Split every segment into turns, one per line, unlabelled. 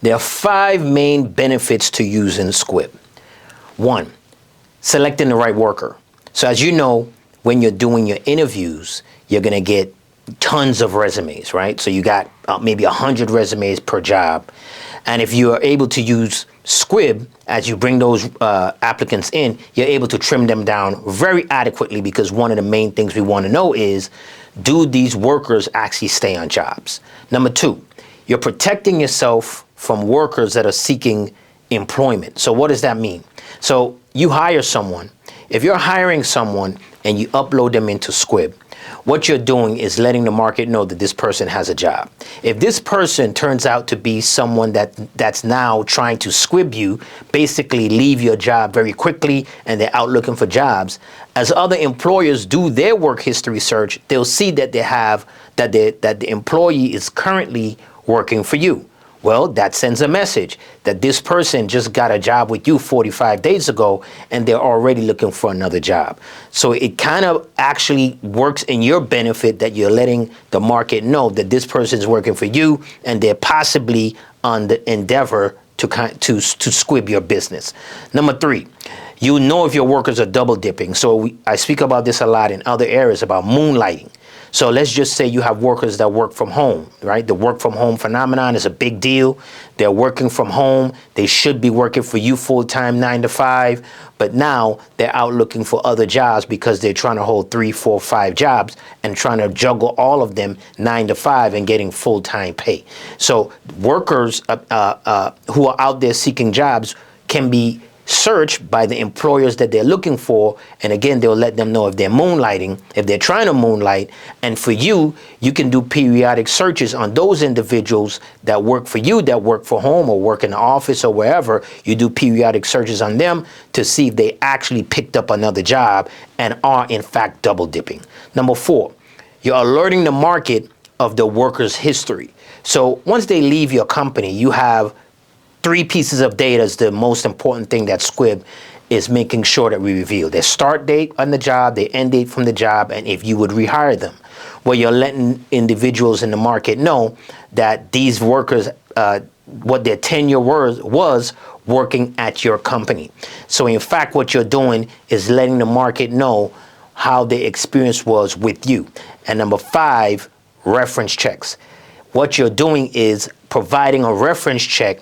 There are 5 main benefits to using Squibd. 1, selecting the right worker. So as you know, when you're doing your interviews, you're going to get tons of resumes, right? So you got maybe 100 resumes per job. And if you are able to use Squibd, as you bring those applicants in, you're able to trim them down very adequately, because one of the main things we want to know is, do these workers actually stay on jobs? Number 2, you're protecting yourself from workers that are seeking employment. So what does that mean? So you hire someone. If you're hiring someone and you upload them into Squibd, what you're doing is letting the market know that this person has a job. If this person turns out to be someone that's now trying to squib you, basically leave your job very quickly, and they're out looking for jobs, as other employers do their work history search, they'll see that that the employee is currently working for you. Well, that sends a message that this person just got a job with you 45 days ago, and they're already looking for another job. So it kind of actually works in your benefit that you're letting the market know that this person is working for you, and they're possibly on the endeavor to squib your business. Number 3, you know if your workers are double dipping. So I speak about this a lot in other areas about moonlighting. So let's just say you have workers that work from home, right? The work from home phenomenon is a big deal. They're working from home. They should be working for you full-time, 9 to 5. But now they're out looking for other jobs because they're trying to hold 3, 4, 5 jobs and trying to juggle all of them 9 to 5 and getting full-time pay. So workers who are out there seeking jobs can be searched by the employers that they're looking for, and again, they'll let them know if they're moonlighting, if they're trying to moonlight. And for you, you can do periodic searches on those individuals that work for you, that work for home or work in the office or wherever. You do periodic searches on them to see if they actually picked up another job and are in fact double dipping. Number 4, you're alerting the market of the worker's history. So once they leave your company, you have 3 pieces of data is the most important thing that Squibd is making sure that we reveal: their start date on the job, their end date from the job, and if you would rehire them. Well, you're letting individuals in the market know that these workers, what their tenure was working at your company. So in fact, what you're doing is letting the market know how their experience was with you. And number 5, reference checks. What you're doing is providing a reference check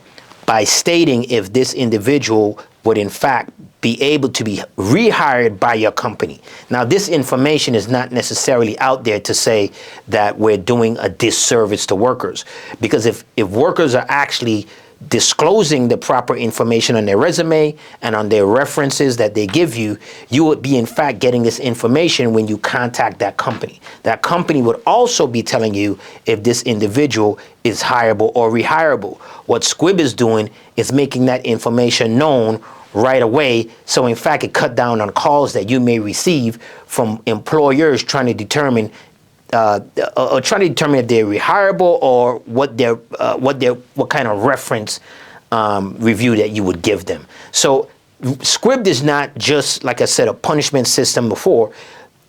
by stating if this individual would in fact be able to be rehired by your company. Now, this information is not necessarily out there to say that we're doing a disservice to workers, because if workers are actually disclosing the proper information on their resume and on their references that they give you, you would be in fact getting this information when you contact that company. That company would also be telling you if this individual is hireable or rehirable. What Squibd is doing is making that information known right away. So in fact, it cut down on calls that you may receive from employers trying to determine if they're rehirable or what kind of reference review that you would give them. So Squibd is not just, like I said, a punishment system before,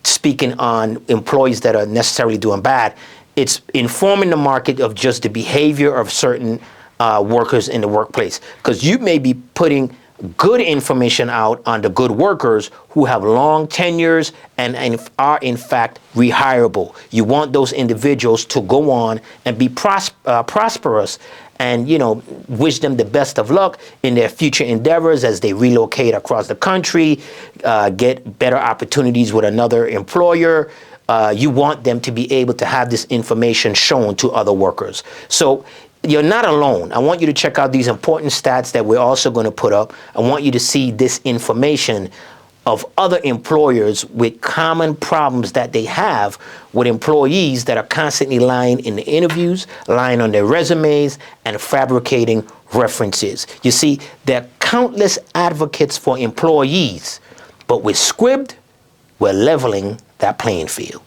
speaking on employees that are necessarily doing bad. It's informing the market of just the behavior of certain workers in the workplace, because you may be putting good information out on the good workers who have long tenures and are in fact rehirable. You want those individuals to go on and be prosperous, and wish them the best of luck in their future endeavors as they relocate across the country, get better opportunities with another employer. You want them to be able to have this information shown to other workers. So you're not alone. I want you to check out these important stats that we're also going to put up. I want you to see this information of other employers with common problems that they have with employees that are constantly lying in the interviews, lying on their resumes, and fabricating references. You see, there are countless advocates for employees, but with Squibd, we're leveling that playing field.